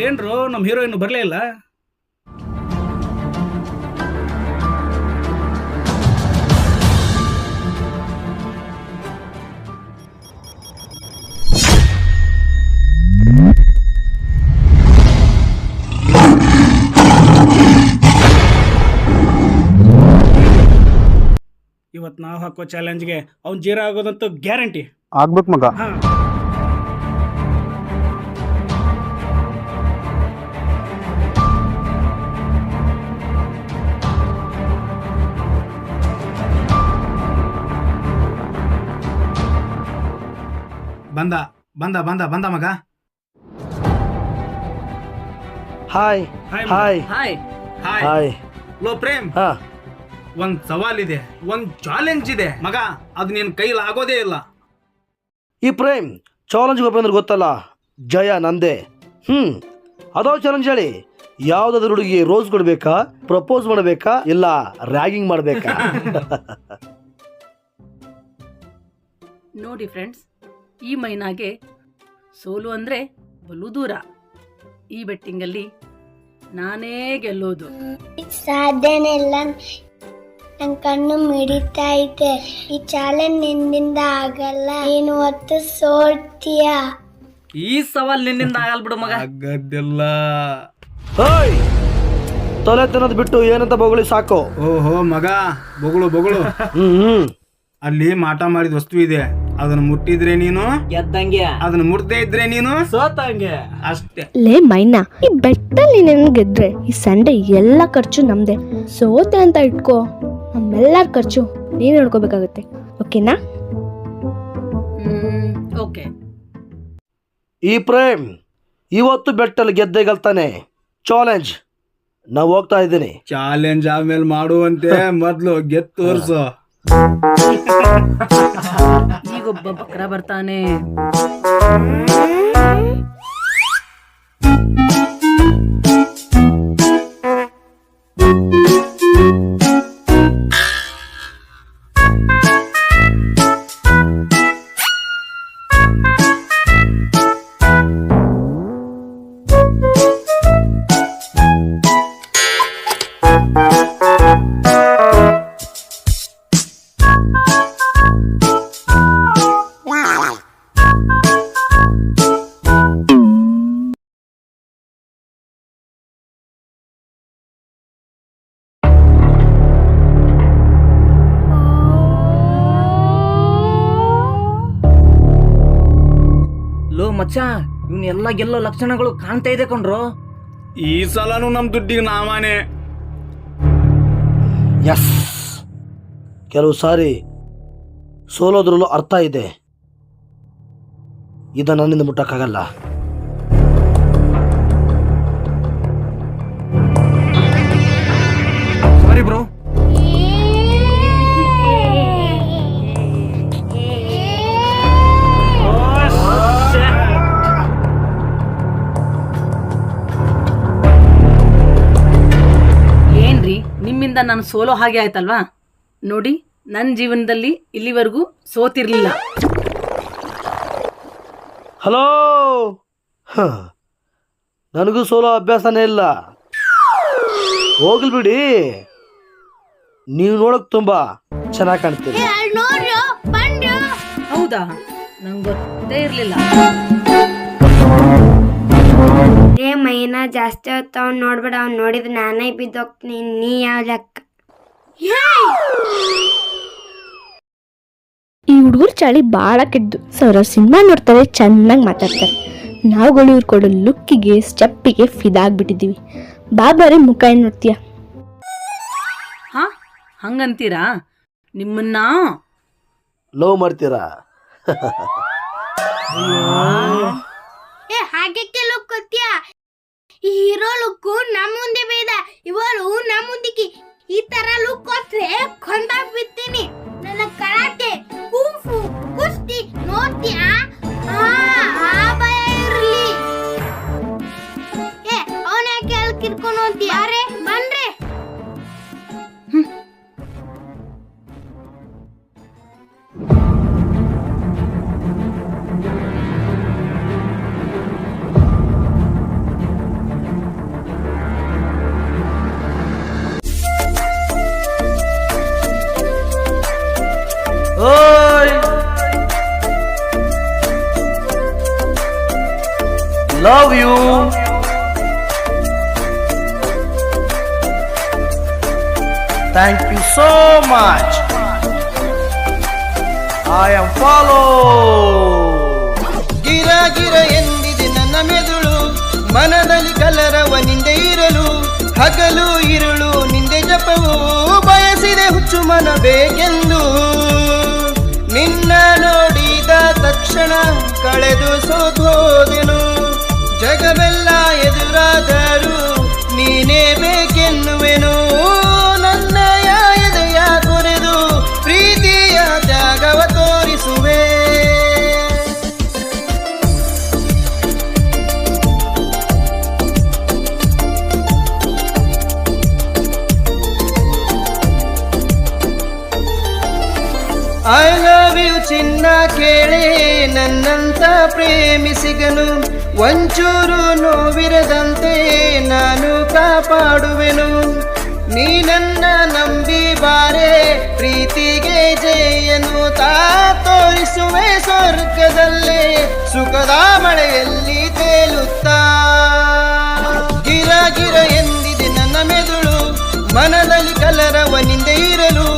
ಏನ್ರು ನಮ್ಮ ಹೀರೋ ಇನ್ನು ಬರಲೇ ಇಲ್ಲ. ಇವತ್ತು ನಾವು ಹಾಕೋ ಚಾಲೆಂಜ್ಗೆ ಅವ್ನು ಜೀರೋ ಆಗೋದಂತೂ ಗ್ಯಾರಂಟಿ. ಆಗ್ಬೇಕು ಮಗ. ಬಂದ ಬಂದ ಬಂದ ಬಂದ ಮಗ. Hi hi hi hi hi. Hi. Low Prem, ಹಾ, ಒಂದ್ ಸವಾಲ್ ಇದೆ, ಒಂದ್ ಚಾಲೆಂಜ್ ಇದೆ ಮಗ. ಅದು ನಿನ್ ಕೈಲಿ ಆಗೋದೇ ಇಲ್ಲ. ಈ ಪ್ರೇಮ್ ಚಾಲೆಂಜ್ ಅಂದ್ರೆ ಗೊತ್ತಲ್ಲ, ಜಯ ನಂದೆ. ಅದೋ ಚಾಲೆಂಜ್ ಹೇಳಿ. ಯಾವ್ದಾದ್ರು ಹುಡುಗಿ ರೋಸ್ ಕೊಡ್ಬೇಕಾ, ಪ್ರಪೋಸ್ ಮಾಡಬೇಕಾ, ಇಲ್ಲ ರ್ಯಾಗಿಂಗ್ ಮಾಡಬೇಕಾ? ನೋಡಿ ಫ್ರೆಂಡ್ಸ್, ಈ ಮೈನಾಗೆ ಸೋಲು ಅಂದರೆ ಬಲು ದೂರ. ಈ ಬೆಟ್ಟಿಂಗಲ್ಲಿ ನಾನೇ ಗೆಲ್ಲೋದು. ಸಾಧ್ಯನೇ ಇಲ್ಲ, ನನ್ನ ಕಣ್ಣು ಮಿಡಿತಾ ಐತೆ. ಈ ಚಾಲೆಂಜ್ ನಿನ್ನಿಂದ ಆಗಲ್ಲ, ನೀನು ಹೊತ್ತು ಸೋಡ್ತೀಯ. ಈ ಸವಾಲ್ ನಿನ್ನಿಂದ ಆಗಲ್ ಬಿಡು ಮಗ. ಆಗದಿಲ್ಲ. ಹೇಯ್, ತಲೆ ತಿನ್ನೋದು ಬಿಟ್ಟು ಏನಂತ ಬೊಗಳಿ ಸಾಕು. ಓಹೋ ಮಗ, ಬೊಗಳು ಬೊಗಳು. ಅಲ್ಲಿ ಮಾಟ ಮಾಡಿದ ವಸ್ತು ಇದೆ, ಅದನ್ನ ಮುಟ್ಟಿದ್ರೆ ನೀನು ಗೆದ್ದಂಗೆ, ಅದನ್ನ ಮುಟ್ದೇ ಇದ್ರೆ ನೀನು ಸೋತಂಗೆ ಅಷ್ಟೇ. ಲೇ ಮೈನಾ, ಈ ಬೆಟ್ಟಲ್ಲಿ ನೀನು ಗೆದ್ರೆ ಈ ಸಂಡೆ ಎಲ್ಲ ಖರ್ಚು ನಮ್ದೆ. ಸೋತೆ ಅಂತ ಇಟ್ಕೋ, ನಮ್ಮೆಲ್ಲರ ಖರ್ಚು ನೀನು ನೋಡ್ಕೋಬೇಕಾಗುತ್ತೆ. ಓಕೆನಾ? ಓಕೆ. ಈ ಪ್ರೇಮ್ ಇವತ್ತು ಬೆಟ್ಟಲ್ಲಿ ಗೆದ್ದೆ ಗೆಲ್ತಾನೆ. ಚಾಲೆಂಜ್ ನಾವು ಹೋಗ್ತಾ ಇದ್ದೀನಿ. ಚಾಲೆಂಜ್ ಆದ್ಮೇಲೆ ಮಾಡುವಂತೆ ಮೊದ್ಲು ಗೆದ್ದು ತೋರ್ಸು. ಈಗೊಬ್ಬ ಬಕ್ರ ಬರ್ತಾನೆ. ಲೋ ಮಚ್ಚ, ಇವ್ನ ಎಲ್ಲ ಗೆಲ್ಲೋ ಲಕ್ಷಣಗಳು ಕಾಣ್ತಾ ಇದೆ ಕಣ್ರು. ಈ ಸಲನು ನಮ್ ದುಡ್ಡಿಗೆ ನಾಮಾನೆ. ಎಸ್, ಕೆಲವು ಸಾರಿ ಸೋಲೋದ್ರಲ್ಲೂ ಅರ್ಥ ಇದೆ. ಇದನ್ನ ನನ್ನಿಂದ ಮುಟ್ಟಕ್ಕಾಗಲ್ಲ. ಸಾರಿ ಬ್ರೋ. ಏನ್ರಿ, ನಿಮ್ಮಿಂದ ನಾನು ಸೋಲೋ ಹಾಗೆ ಆಯ್ತಲ್ವಾ? ನೋಡಿ, ನನ್ನ ಜೀವನದಲ್ಲಿ ಇಲ್ಲಿವರೆಗೂ ಸೋತಿರ್ಲಿಲ್ಲ. ಹಲೋ, ನನಗೂ ಸೋಲೋ ಅಭ್ಯಾಸನೇ ಇಲ್ಲ. ಹೋಗ್ಲಿ ಬಿಡಿ, ನೀವು ನೋಡಕ್ ತುಂಬಾ ಚೆನ್ನಾಗಿ ಕಾಣ್ತೀರಿ. ಹೌದಾ? ನಂಗೆ ಗೊತ್ತೇ ಇರ್ಲಿಲ್ಲ. ಏ ಮೈನಾ, ಜಾಸ್ತಿ ಹೊತ್ತು ಅವ್ನು ನೋಡ್ಬೇಡ. ಅವ್ನು ನೋಡಿದ್ರೆ ನಾನೇ ಬಿದ್ದೋಗ್ತೀನಿ. ನೀ ಯಾವ ಲೆಕ್ಕ? ಈ ಹುಡುಗರು ಚಳಿ ಭಾಳ ಕೆದ್ದು. ಸಾವಿರ ಸಿನಿಮಾ ನೋಡ್ತಾರೆ, ಚೆನ್ನಾಗಿ ಮಾತಾಡ್ತಾರೆ. ನಾವುಗಳು ಇವ್ರು ಕೊಡೋ ಲುಕ್ಕಿಗೆ, ಸ್ಟೆಪ್ಪಿಗೆ ಫಿದಾಗ್ಬಿಟ್ಟಿದ್ದೀವಿ. ಬಾಬಾರಿ ಮುಖ ಏನು ನೋಡ್ತೀಯ? ಹಾ, ಹಂಗಂತೀರಾ? ನಿಮ್ಮನ್ನ ಲವ್ ಮಾಡ್ತೀರಾ? ಹಾಗೆ ಲುಕ್ ಕೊತ್ತೀಯ? ಈ ಹೀರೋ ಲುಕ್ಕು ನಮ್ಮ ಮುಂದೆ ಬೇಡ, ಇವಳು ನಮ್ಮ ಮುಂದಿಕ್ಕಿ. ಈ ತರ ಲುಕ್ ಕೊಟ್ರೆ ಕೊಂದಾಗ್ ಬಿಡ್ತೀನಿ. ನನ್ನ ಕರಾಟೆ, ಕುಂಫು, ಕುಸ್ತಿ ನೋಡ್ತೀಯಾ? ಆ ಭಯ ಇರಲಿ. ಅವನ ಯಾಕೆ ಅಲ್ಲಿ ಕಿರ್ಕೊಂಡು ಹೋಗ್ತೀಯ? ಬನ್ರಿ. Love you. Thank you so much. I am follow. ಗಿರ ಗಿರ ಎಂದಿದೆ ನನ್ನ ಮೆದುಳು, ಮನದಲ್ಲಿ ಕಲರವ ನಿಂದೆ ಇರಲು, ಹಗಲು ಇರುಳು ನಿಂದೆ ಜಪವು, ಬಯಸಿದೆ ಹುಚ್ಚು ಮನ ಬೇಕೆಂದು. ನಿನ್ನ ನೋಡಿದ ತಕ್ಷಣ ಕಳೆದು ಸೋತೋದೆನು, ಜಗವೆಲ್ಲ ಎದುರಾದರೂ ನೀನೇ ಬೇಕೆನ್ನುವೆನು. ನನ್ನಯ ಎದೆಯ ಕೊರೆದು ಪ್ರೀತಿಯ ತ್ಯಾಗವ ತೋರಿಸುವೆ. ಐ ಲವ್ ಯು ಚಿನ್ನ ಕೇಳಿ ನನ್ನಂತ ಪ್ರೇಮಿಸಿಗನು, ಒಂಚೂರು ನೋವಿರದಂತೆ ನಾನು ಕಾಪಾಡುವೆನು. ನೀ ನನ್ನ ನಂಬಿ ಬಾರೆ ಪ್ರೀತಿಗೆ ಜಯನು ತಾ ತೋರಿಸುವೆ ಸ್ವರ್ಗದಲ್ಲೇ ಸುಖದ ಮಳೆಯಲ್ಲಿ ತೇಲುತ್ತಾ. ಗಿರ ಗಿರ ಎಂದಿದೆ ನನ್ನ ಮೆದುಳು, ಮನದಲ್ಲಿ ಕಲರವ ನಿಂದೆ ಇರಲು,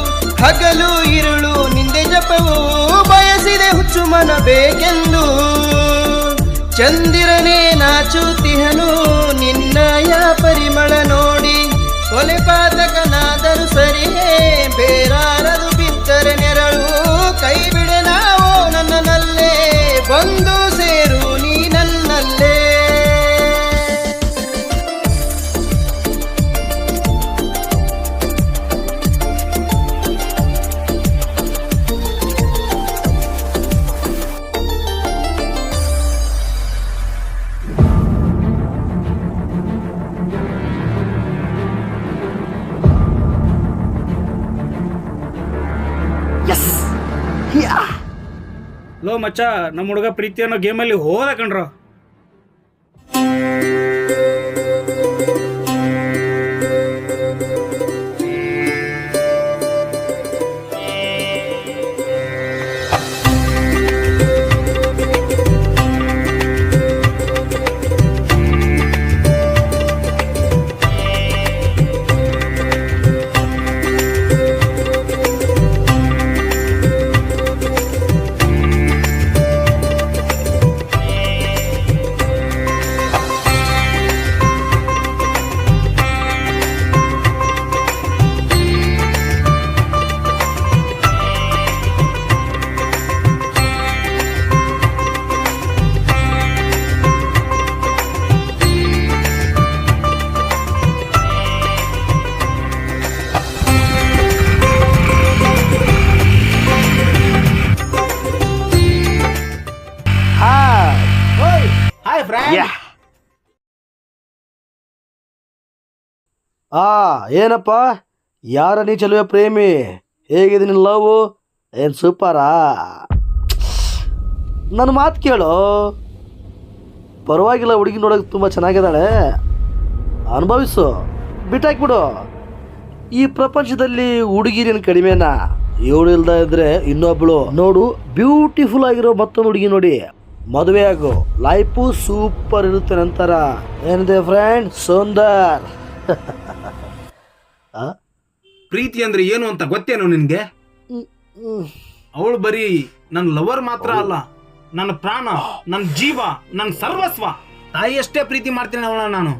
ಹಗಲು ಇರುಳು ನಿಂದೆ ಜಪವು, ಬಯಸಿದೆ ಹುಚ್ಚು ಮನ ಬೇಕೆಂದು. ಚಂದಿರನೇ ನಾಚುತಿಹನು ನಿನ್ನಯ ಪರಿಮಳ ನೋಡಿ, ಕೊಲೆ ಪಾತಕನಾದರೂ ಸರಿಯೇ ಬೇರಾರದು ಬಿದ್ದರೆ ನೆರಳು. ಕೈ ಬಿಡೆ ನಾವು ನನ್ನಲ್ಲೇ, ಬಂದು ಸೇರು ನೀ ನನ್ನಲ್ಲೇ. ಲೋ ಮಚ್ಚ, ನಮ್ಮ ಹುಡುಗ ಪ್ರೀತಿ ಅನ್ನೋ ಗೇಮಲ್ಲಿ ಹೋದ ಕಣ್ರೋ. Hi friend. ಏನಪ್ಪ, ಯಾರ ನೀ ಚೆಲುವೆ ಪ್ರೇಮಿ, ಹೇಗಿದೆ ನಿನ್ನ ಲವ್? ಏನು ಸೂಪರಾ? ನನ್ನ ಮಾತು ಕೇಳು, ಪರವಾಗಿಲ್ಲ, ಹುಡುಗಿ ನೋಡೋಕೆ ತುಂಬ ಚೆನ್ನಾಗಿದ್ದಾಳೆ, ಅನುಭವಿಸು, ಬಿಟ್ಟಾಕ್ಬಿಡು. ಈ ಪ್ರಪಂಚದಲ್ಲಿ ಹುಡುಗಿರೇನು ಕಡಿಮೆನಾ? ಇವಳು ಇಲ್ದ ಇದ್ರೆ ಇನ್ನೊಬ್ಳು ನೋಡು, ಬ್ಯೂಟಿಫುಲ್ ಆಗಿರೋ ಮತ್ತೊಂದು ಹುಡುಗಿ ನೋಡಿ ಮದುವೆ ಆಗು, ಲೈಫು ಸೂಪರ್ ಇರುತ್ತೆ ನಂತರ. ಏನಿದೆ ಫ್ರೆಂಡ್, ಸುಂದರ್. ಪ್ರೀತಿ ಅಂದ್ರೆ ಏನು ಅಂತ ಗೊತ್ತೇನು ನಿನ್ಗೆ? ಅವಳು ಬರೀ ನನ್ನ ಲವರ್ ಮಾತ್ರ ಅಲ್ಲ, ನನ್ನ ಪ್ರಾಣ, ನನ್ನ ಜೀವ, ನನ್ನ ಸರ್ವಸ್ವ. ತಾಯಿಯಷ್ಟೇ ಪ್ರೀತಿ ಮಾಡ್ತೀನಿ ಅವಳ ನಾನು.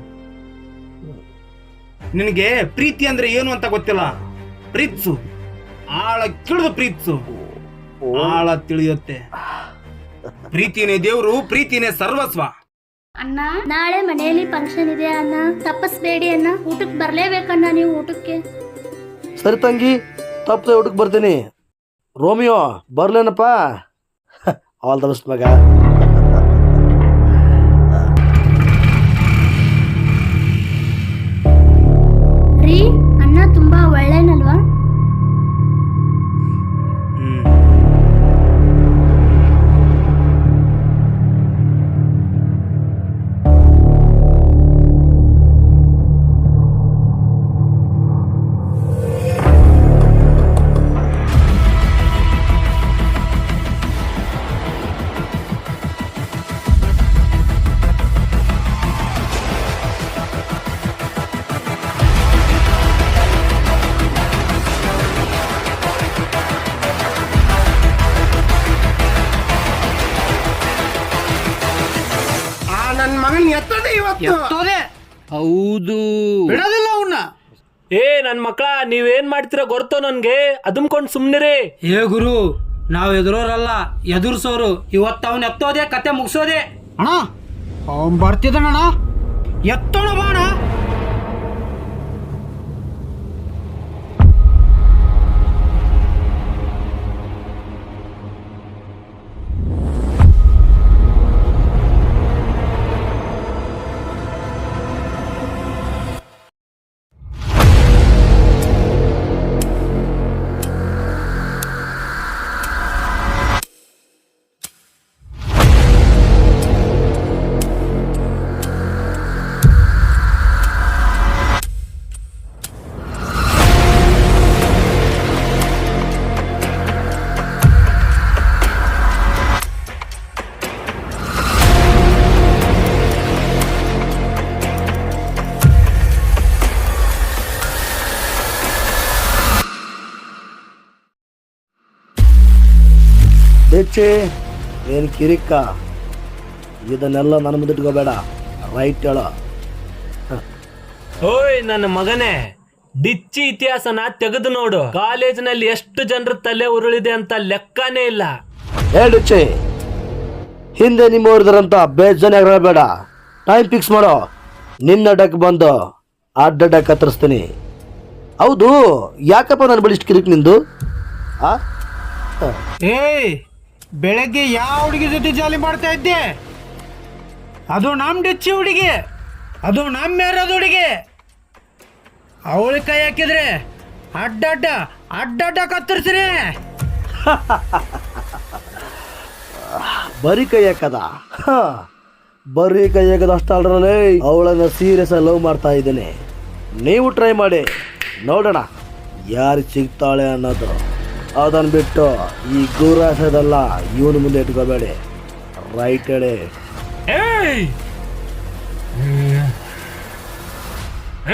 ನಿನಗೆ ಪ್ರೀತಿ ಅಂದ್ರೆ ಏನು ಅಂತ ಗೊತ್ತಿಲ್ಲ. ಪ್ರೀತ್ಸು, ಆಳ ಕಿಳಿದು ಪ್ರೀತ್ಸು, ಆಳ ತಿಳಿಯುತ್ತೆ. ಪ್ರೀತಿನೇ ದೇವ್ರು, ಪ್ರೀತಿನೇ ಸರ್ವಸ್ವ. ಅಣ್ಣ, ನಾಳೆ ಮನೆಯಲ್ಲಿ ಫಂಕ್ಷನ್ ಇದೆ ಅಣ್ಣ, ತಪ್ಪಿಸ್ಬೇಡಿ ಅಣ್ಣ. ಊಟಕ್ಕೆ ಬರ್ಲೇಬೇಕಣ್ಣ ನೀವು ಊಟಕ್ಕೆ. ಸರಿ ತಂಗಿ, ತಪ್ಪದೆ ಊಟಕ್ಕೆ ಬರ್ತೀನಿ. ರೋಮಿಯೋ ಬರ್ಲೇನಪ್ಪ? ಆಲ್ ದ ಬೆಸ್ಟ್ ಮಗ. ರೀ, ಅಣ್ಣ ತುಂಬಾ ಒಳ್ಳೆನಲ್ವಾ? ನನ್ನ ಮಗನ್ ಎತ್ತದೆ ಇವತ್ತು ಹೌದು. ಬಿಡೋದಿಲ್ಲ ಅವನ್ನ. ಏ ನನ್ ಮಕ್ಳ ನೀವೇನ್ ಮಾಡ್ತೀರ ಗೊತ್ತೋ ನನ್ಗೆ, ಅದುಮ್ಕೊಂಡ್ ಸುಮ್ನಿರಿ. ಏ ಗುರು, ನಾವು ಎದುರೋರಲ್ಲ, ಎದುರ್ಸೋರು. ಇವತ್ತು ಅವನ್ ಎತ್ತೋದೆ, ಕತೆ ಮುಗಿಸೋದೆ. ಅಣ್ಣ ಅವನ್ ಬರ್ತಿದ್ದಾನಣ್ಣ, ಎತ್ತೋಣ ಬಾಣ. ಬೆಚ್ಚೆ ಏನು ಕಿರಿಕ್ಕ, ಇದನ್ನೆಲ್ಲ ನನ್ನ ಮುಂದೆ ಇಟ್ಕೋಬೇಡ. ರೈಟ್ ಹೇಳ. ಓಯ್ ನನ್ನ ಮಗನೇ, ಡಿಚ್ಚಿ ಇತಿಹಾಸನ ತೆಗೆದು ನೋಡು. ಕಾಲೇಜಿನಲ್ಲಿ ಎಷ್ಟು ಜನರ ತಲೆ ಉರುಳಿದೆ ಅಂತ ಲೆಕ್ಕನೇ ಇಲ್ಲ. ಡಿಚ್ಚೆ, ಹಿಂದೆ ನಿಮ್ಮವ್ರದಂತ ಬೇಜಾನ ಬೇಡ. ಟೈಮ್ ಫಿಕ್ಸ್ ಮಾಡೋ. ನಿನ್ನ ಡಕ್ ಬಂದು ಅಡ್ಡ ಕತ್ತರಿಸ್ತೀನಿ. ಹೌದು, ಯಾಕಪ್ಪ ನನ್ನ ಬಳಿ ಇಷ್ಟು ಕಿರಿಕ್ ನಿಂದು? ಏಯ್, ಬೆಳಗ್ಗೆ ಯಾವ ಹುಡುಗಿ ಜೊತೆ ಜಾಲಿ ಮಾಡ್ತಾ ಇದ್ದೆ? ಅದು ನಮ್ಮ ಡಿಚ್ಚಿ ಹುಡುಗಿ, ಅದು ನಮ್ಮ ಮೇರದ ಹುಡುಗಿ. ಅವಳ ಕೈ ಹಾಕಿದ್ರೆ ಅಡ್ಡ ಕತ್ತರಿಸ್ರಿ. ಬರೀ ಕೈ ಹಾಕದ? ಬರೀ ಕೈ ಹಾಕದ ಅಷ್ಟ ಅಲ್ರಲ್ಲೇ, ಅವಳನ್ನ ಸೀರಿಯಸ್ ಆಗಿ ಲವ್ ಮಾಡ್ತಾ ಇದ್ದೇನೆ. ನೀವು ಟ್ರೈ ಮಾಡಿ ನೋಡೋಣ ಯಾರು ಸಿಗ್ತಾಳೆ ಅನ್ನೋದು. ಅದನ್ನ ಬಿಟ್ಟು ಈ ಗುರಾಸದಲ್ಲ ಇವನು ಮುಂದೆ ಇಟ್ಕೋಬೇಡಿ. ರೈಟ್ ಹೇಳಿ. ಏಯ್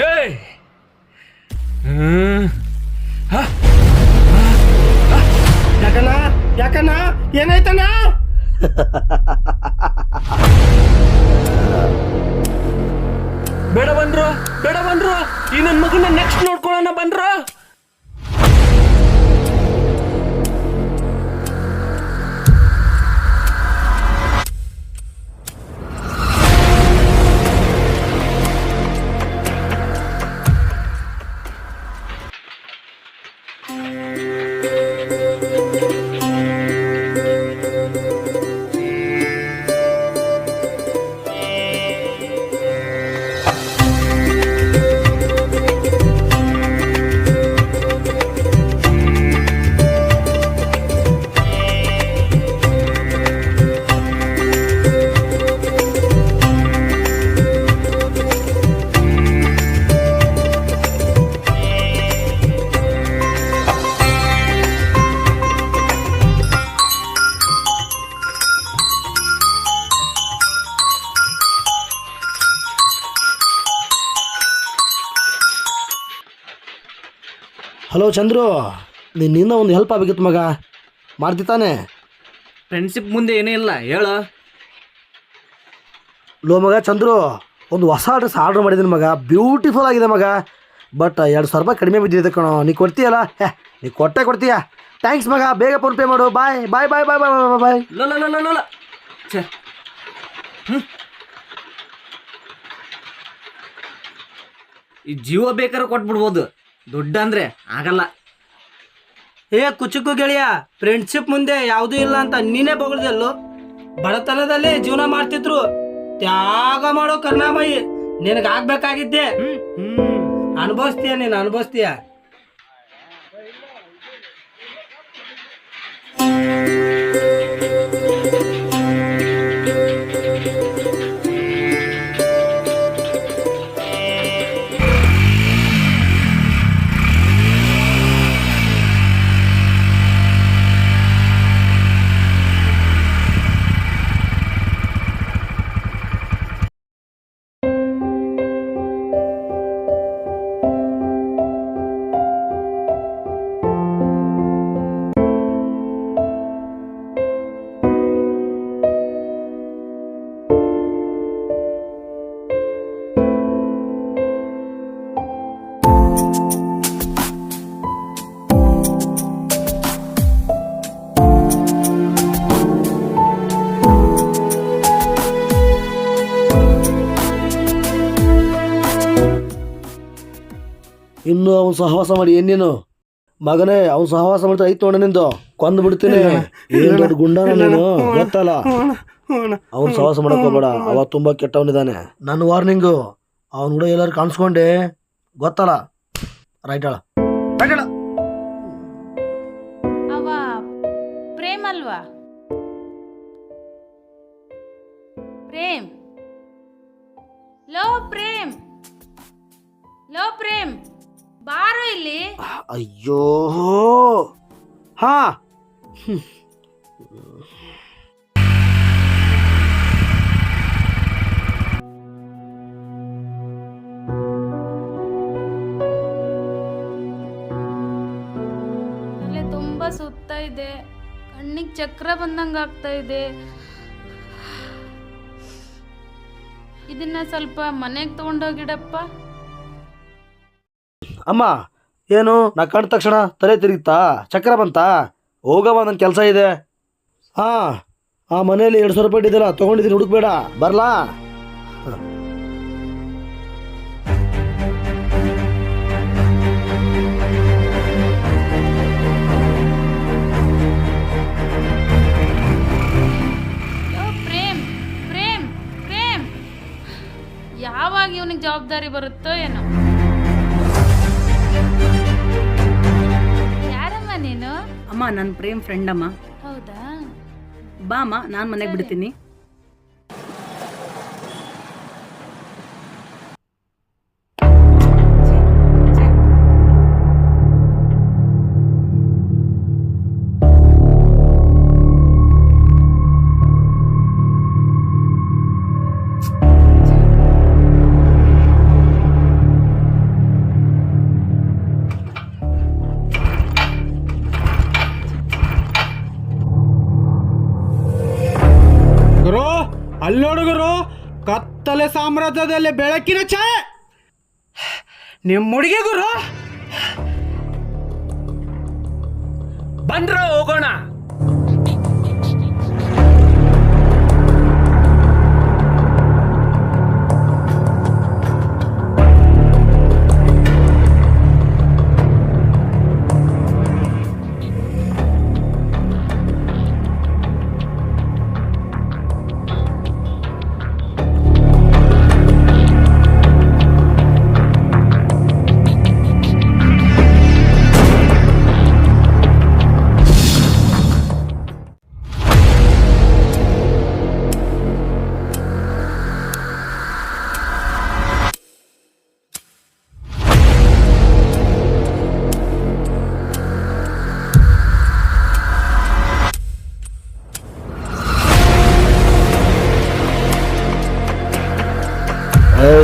ಏಯ್ ಯಾಕಣ್ಣ ಏನಾಯ್ತಣ್ಣ? ಬೇಡ ಬನ್ರು, ಈ ನನ್ ಮಗನ ನೆಕ್ಸ್ಟ್ ನೋಡ್ಕೊಳ್ಳೋಣ ಬನ್ರು. ಹಲೋ ಚಂದ್ರು, ನಿನ್ನಿಂದ ಒಂದು ಹೆಲ್ಪ್ ಆಗಬೇಕಿತ್ತು ಮಗ. ಮಾಡ್ತಿತ್ತಾನೆ? ಫ್ರೆಂಡ್ಶಿಪ್ ಮುಂದೆ ಏನೂ ಇಲ್ಲ, ಹೇಳು. ಲೋ ಮಗ ಚಂದ್ರು, ಒಂದು ಹೊಸ ಡ್ರೆಸ್ ಆರ್ಡ್ರ್ ಮಾಡಿದ್ದೀನಿ ಮಗ. ಬ್ಯೂಟಿಫುಲ್ ಆಗಿದೆ ಮಗ. ಬಟ್ 2,000 ರೂಪಾಯಿ ಕಡಿಮೆ ಬಿದ್ದಿದೆ ಕಣೋ. ನೀ ಕೊಡ್ತೀಯಲ್ಲ? ನೀ ಕೊಡ್ತೀಯ. ಥ್ಯಾಂಕ್ಸ್ ಮಗ. ಬೇಗ ಫೋನ್ ಪೇ ಮಾಡು. ಬಾಯ್ ಬಾಯ್ ಬಾಯ್ ಬಾಯ್ ಬಾಯ್ ಬಾಯ್. ಲೋಲ ಛೇ, ಈ ಜೀವ ಬೇಕಾದ್ರೆ ಕೊಟ್ಬಿಡ್ಬೋದು, ದುಡ್ಡು ಅಂದ್ರೆ ಆಗಲ್ಲ. ಏ ಕುಚುಕು ಗೆಳೆಯ, ಫ್ರೆಂಡ್ಶಿಪ್ ಮುಂದೆ ಯಾವುದೂ ಇಲ್ಲ ಅಂತ ನೀನೇ ಬೊಗಳ್ದಲ್ಲೋ. ಬಡತನದಲ್ಲಿ ಜೀವನ ಮಾಡ್ತಿದ್ರು, ತ್ಯಾಗ ಮಾಡೋ ಕರ್ನಾಮಯಿ ನಿನಗಾಗ್ಬೇಕಾಗಿದ್ದೆ. ಅನುಭವಿಸ್ತೀಯ, ನೀನು ಅನುಭವಿಸ್ತೀಯ. ಇನ್ನು ಅವನ್ ಸಹವಾಸ ಮಾಡಿ ಏನೇನು ಮಗನೇ ಅವ್ನು ಸಹವಾಸ ಮಾಡ್ತಾ ಐತ್ ನೋಡ ನಿಂದು ಕೊಂದ್ ಬಿಡ್ತೀನಿ. ಏನ್ ದೊಡ್ಡ ಗುಂಡನ ನೀನು ಗೊತ್ತಲ್ಲ. ಅವ್ನು ಸಹವಾಸ ಮಾಡಕ್ ಹೋಗ್ಬೇಡ, ಅವ ತುಂಬಾ ಕೆಟ್ಟವನಿದ್ದಾನೆ. ನನ್ನ ವಾರ್ನಿಂಗು, ಅವ್ನ ಕೂಡ ಎಲ್ಲಾರು ಕಾಣಿಸ್ಕೊಂಡೆ ಗೊತ್ತಲ್ಲ. ರೈಟ್ ಹೇಳ. ಅವ ಪ್ರೇಮ್ ಅಲ್ವಾ? ಪ್ರೇಮ್, ಲೋ ಪ್ರೇಮ್, ಲೋ ಪ್ರೇಮ್, ಬಾರೋ ಇಲ್ಲಿ. ಅಯ್ಯೋ ಹಾ ತಲೆ ತುಂಬಾ ಸುತ್ತ ಇದೆ, ಕಣ್ಣಿಗೆ ಚಕ್ರ ಬಂದಂಗ ಆಗ್ತಾ ಇದೆ. ಇದನ್ನ ಸ್ವಲ್ಪ ಮನೆಗೆ ತಗೊಂಡೋಗಿಡಪ್ಪ. ಅಮ್ಮ ಏನು ನಾ ಕಂಡ ತಕ್ಷಣ ತಲೆ ತಿರುಗ್ತಾ ಚಕ್ರ ಬಂತಾ? ಹೋಗಮ್ಮ, ನನ್ನ ಕೆಲಸ ಇದೆ. ಹಾ ಆ ಮನೆಯಲ್ಲಿ 200 ರೂಪಾಯಿ ಇದ್ದಿಲ್ಲ ತಗೊಂಡಿದ್ದೀನಿ, ಹುಡುಕ್ಬೇಡ, ಬರ್ಲಾ? ಪ್ರೇಮ್ ಪ್ರೇಮ್ ಪ್ರೇಮ್, ಯಾವಾಗ ಇವನಿಗೆ ಜವಾಬ್ದಾರಿ ಬರುತ್ತೋ ಏನೋ. ಯಾರಮ್ಮ ನೀನು? ಅಮ್ಮ ನನ್ನ ಪ್ರೇಮ್ ಫ್ರೆಂಡ್ ಅಮ್ಮ. ಹೌದಾ? ಬಾ ಅಮ್ಮ, ನಾನು ಮನೆಗೆ ಬಿಡ್ತೀನಿ. ಅಲ್ಲೋಡುಗರು, ಕತ್ತಲೆ ಸಾಮ್ರಾಜ್ಯದಲ್ಲಿ ಬೆಳಕಿನ ಛಾಯೆ ನಿಮ್ಮ ಹುಡುಗಿ ಗುರು. ಬಂದ್ರ ಹೋಗೋಣ.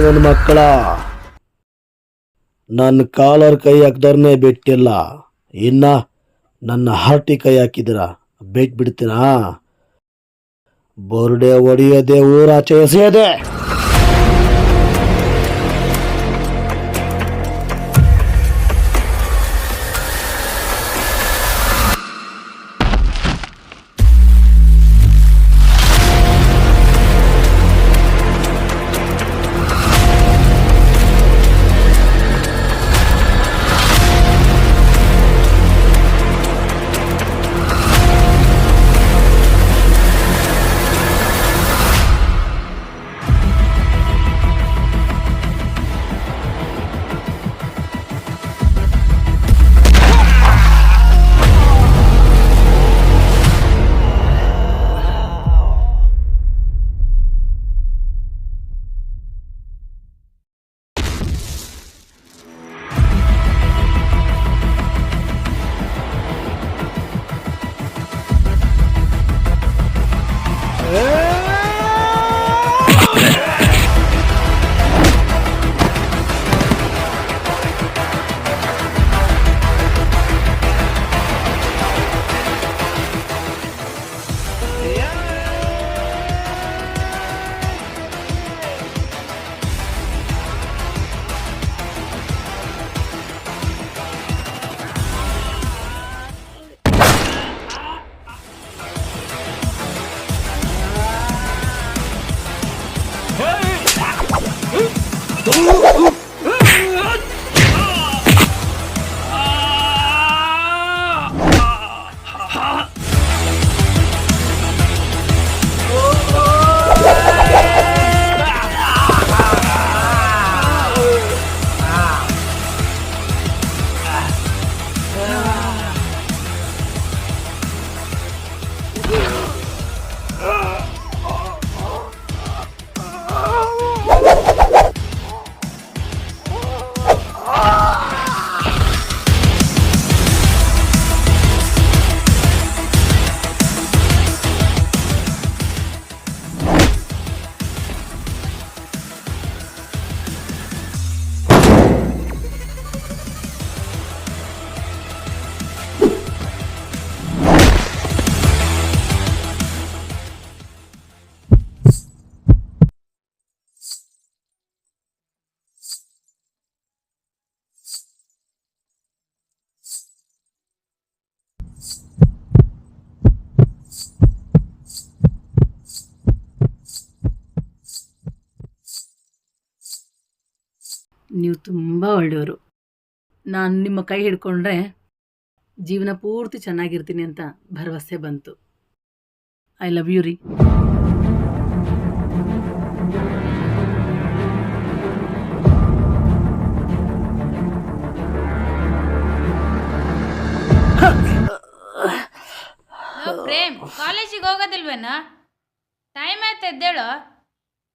ನನ್ನ ಮಕ್ಕಳ, ನನ್ನ ಕಾಲರ್ ಕೈ ಹಾಕ್ದವ್ರನ್ನೇ ಬಿಟ್ಟಿಲ್ಲ, ಇನ್ನ ನನ್ನ ಹಾರ್ಟಿ ಕೈ ಹಾಕಿದಿರ ಬಿಟ್ಬಿಡ್ತೀನಾ? ಬೋರ್ಡೆ ಒಡೆಯೋದೆ, ಊರಾಚೆ ಎಸೆಯೋದೆ. ನೀವು ತುಂಬ ಒಳ್ಳೆಯವರು. ನಾನು ನಿಮ್ಮ ಕೈ ಹಿಡ್ಕೊಂಡ್ರೆ ಜೀವನ ಪೂರ್ತಿ ಚೆನ್ನಾಗಿರ್ತೀನಿ ಅಂತ ಭರವಸೆ ಬಂತು. ಐ ಲವ್ ಯು ರೀ. ಪ್ರೇಮ್, ಕಾಲೇಜಿಗೆ ಹೋಗೋದಿಲ್ವೇನ? ಟೈಮ್ ಆಯ್ತು, ಎದ್ದೇಳು.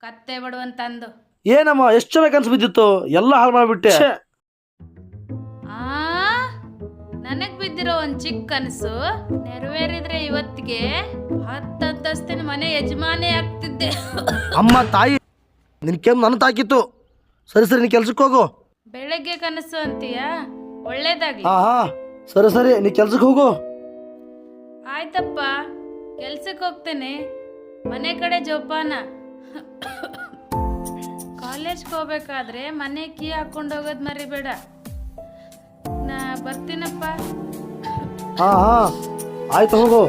ಕತ್ತೆ ಬಿಡುವಂತಂದು. ಏನಮ್ಮ ಎಷ್ಟು ಚೆನ್ನಾಗಿ ಕನ್ಸು ಬಿದ್ದಿತ್ತು, ಎಲ್ಲ ಹಾಳು ಮಾಡಿಬಿಟ್ಟೆ. ನನಗ್ ಬಿದ್ದಿರೋ ಒಂದ್ ಚಿಕ್ಕ ಕನಸು ನೆರವೇರಿದ್ರೆ ಇವತ್ತಿಗೆ 10 ಅಂತಸ್ತಿನ ಮನೆ ಯಜಮಾನಿ ಆಗ್ತಿದ್ದೆ. ಅಮ್ಮ ತಾಯಿ, ನಿನ್ ಕೆಮ್ಮು ನನ್ನ ತಾಕಿತ್ತು. ಸರಿ ಸರಿ, ನೀ ಕೆಲ್ಸಕ್ಕೆ ಹೋಗು. ಬೆಳಗ್ಗೆ ಕನಸು ಅಂತೀಯ? ಒಳ್ಳೇದಾಗ್ಲಿ. ಹಾ ಸರಿ ಸರಿ, ನೀ ಕೆಲ್ಸಕ್ಕೆ ಹೋಗು. ಆಯ್ತಪ್ಪ, ಕೆಲ್ಸಕ್ಕೆ ಹೋಗ್ತೇನೆ. ಮನೆ ಕಡೆ ಜೋಪಾನ. ಕಾಲೇಜ್ಗೆ ಹೋಗ್ಬೇಕಾದ್ರೆ ಮನೆ ಕೀ ಹಾಕೊಂಡು ಹೋಗೋದು ಮರಿಬೇಡ. ನಾ ಬರ್ತೀನಪ್ಪ. ಹಾ ಆಯ್ತು, ಹೋಗು.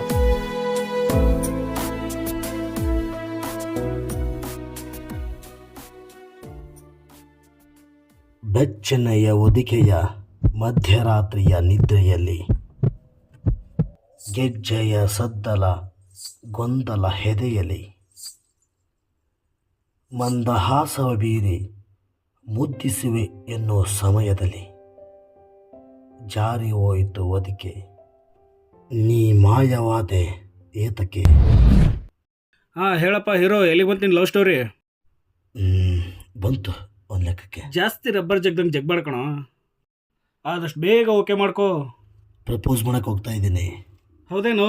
ಬೆಚ್ಚನೆಯ ಒದಿಕೆಯ ಮಧ್ಯರಾತ್ರಿಯ ನಿದ್ರೆಯಲ್ಲಿ ಗೆಜ್ಜೆಯ ಸದ್ದಲ ಗೊಂದಲ ಹೆದೆಯಲಿ ಮಂದಹಾಸವ ಬೀರಿ ಮುದ್ದಿಸುವೆ ಎನ್ನುವ ಸಮಯದಲ್ಲಿ ಜಾರಿ ಹೋಯಿತು ಒದಿಕೆ, ನೀ ಮಾಯವಾದೆ ಏತಕ್ಕೆ. ಹೇಳಪ್ಪ ಹೀರೋ, ಎಲ್ಲಿ ಬಂತೀನಿ ಲವ್ ಸ್ಟೋರಿ? ಬಂತು ಒಂದು ಲೆಕ್ಕಕ್ಕೆ. ಜಾಸ್ತಿ ರಬ್ಬರ್ ಜಗ್ದಂಗೆ ಜಗ್ಬಾಡ್ಕಣೋ, ಆದಷ್ಟು ಬೇಗ ಓಕೆ ಮಾಡ್ಕೋ. ಪ್ರಪೋಸ್ ಮಾಡಕ್ಕೆ ಹೋಗ್ತಾ ಇದ್ದೀನಿ. ಹೌದೇನು?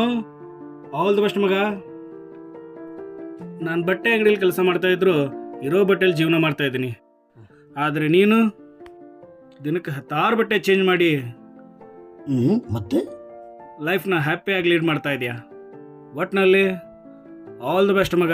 ಆಲ್ ದಿ ಬೆಸ್ಟ್ ಮಗ. ನಾನು ಬಟ್ಟೆ ಅಂಗಡಿಲಿ ಕೆಲಸ ಮಾಡ್ತಾಯಿದ್ರು, ಇರೋ ಬಟ್ಟೆಲಿ ಜೀವನ ಮಾಡ್ತಾಯಿದ್ದೀನಿ. ಆದರೆ ನೀನು ದಿನಕ್ಕೆ 10 ಬಟ್ಟೆ ಚೇಂಜ್ ಮಾಡಿ ಮತ್ತೆ ಲೈಫ್ನ ಹ್ಯಾಪಿಯಾಗಿ ಲೀಡ್ ಮಾಡ್ತಾ ಇದೆಯಾ. ಒಟ್ಟಿನಲ್ಲಿ ಆಲ್ ದಿ ಬೆಸ್ಟ್ ಮಗ.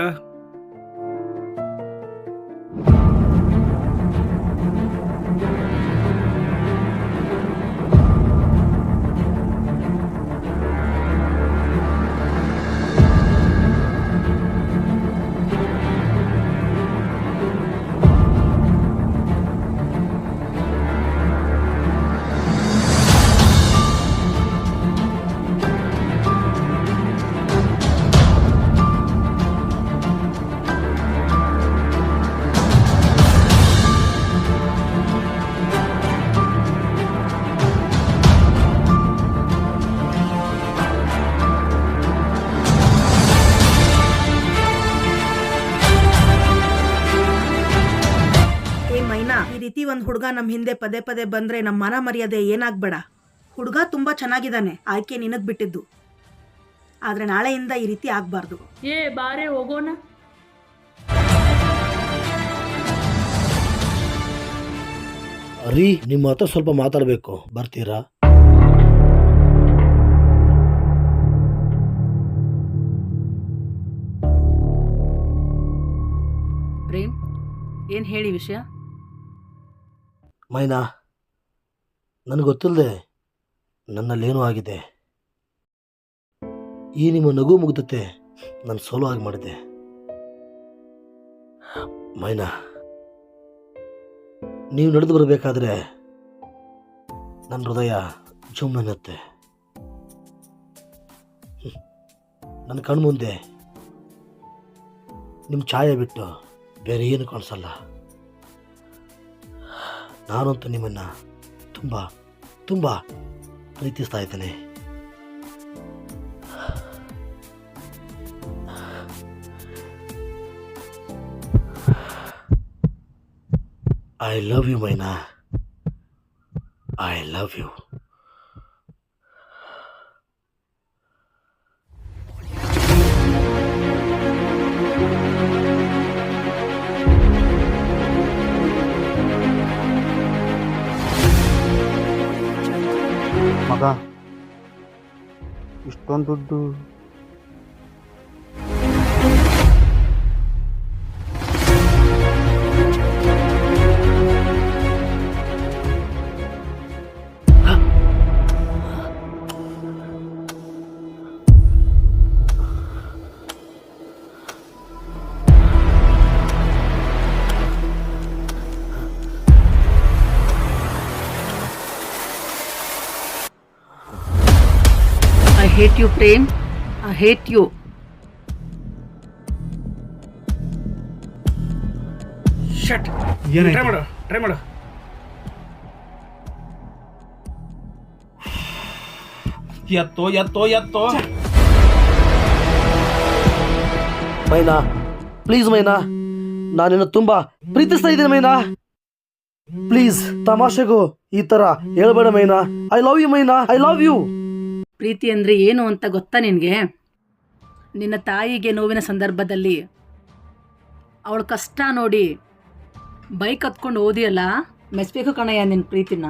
ಈ ರೀತಿ ಒಂದ್ ಹುಡುಗ ನಮ್ ಹಿಂದೆ ಪದೇ ಪದೇ ಬಂದ್ರೆ ನಮ್ ಮನ ಮರ್ಯಾದೆ ಏನಾಗ್ಬೇಡ. ಹುಡುಗ ತುಂಬಾ ಚೆನ್ನಾಗಿದ್ದಾನೆ, ಆಯ್ಕೆ ನಿನಗ್ ಬಿಟ್ಟಿದ್ದು. ಆದ್ರೆ ನಾಳೆಯಿಂದ ಈ ರೀತಿ ಆಗ್ಬಾರ್ದು. ಬಾರೆ ಹೋಗೋಣ. ರೀ, ನಿಮ್ಮ ಹತ್ರ ಸ್ವಲ್ಪ ಮಾತಾಡಬೇಕು, ಬರ್ತೀರಾ? ಪ್ರೇಮ್, ಏನ್ ಹೇಳಿ ವಿಷಯ? ಮೈನಾ, ನನಗೆ ಗೊತ್ತಿಲ್ಲದೆ ನನ್ನಲ್ಲೇನೂ ಆಗಿದೆ. ಈ ನಿಮ್ಮ ನಗು ಮುಗ್ದತೆ ನಾನು ಸೋಲೋ ಆಗಿ ಮಾಡಿದೆ. ಮೈನಾ, ನೀವು ನಡೆದು ಬರಬೇಕಾದ್ರೆ ನನ್ನ ಹೃದಯ ಜುಮ್ಮನ್ನತ್ತೆ. ನನ್ನ ಕಣ್ಮುಂದೆ ನಿಮ್ಮ ಛಾಯೆ ಬಿಟ್ಟು ಬೇರೆ ಏನು ಕಾಣಿಸಲ್ಲ. ನಾನಂತೂ ನಿಮ್ಮನ್ನು ತುಂಬ ತುಂಬ ಪ್ರೀತಿಸ್ತಾ ಇದ್ದೇನೆ. I love you Maina, I love you. ಮಗ, ಇಷ್ಟೊಂದು ದುಡ್ಡು hate you Prem, I hate you. Shut. ಏನಾಯ್ತು? ಟ್ರೈ ಮಾಡು. ಎತ್ತೋ ಮೈನಾ ಪ್ಲೀಸ್ ಮೈನಾ, ನಾನಿನ್ನು ತುಂಬಾ ಪ್ರೀತಿಸ್ತಾ ಇದ್ದೀನಿ ಮೈನಾ. ಪ್ಲೀಸ್ ತಮಾಷೆಗೂ ಈ ತರ ಹೇಳ್ಬೇಡ Maina. I love you Maina, I love you. ಪ್ರೀತಿ ಅಂದರೆ ಏನು ಅಂತ ಗೊತ್ತಾ ನಿನಗೆ? ನಿನ್ನ ತಾಯಿಗೆ ನೋವಿನ ಸಂದರ್ಭದಲ್ಲಿ ಅವಳ ಕಷ್ಟ ನೋಡಿ ಬೈಕ್ ಹತ್ಕೊಂಡು ಓದಿಯಲ್ಲ, ಮೆಚ್ಚಬೇಕು ಕಣಯ್ಯ ನಿನ್ನ ಪ್ರೀತಿನ.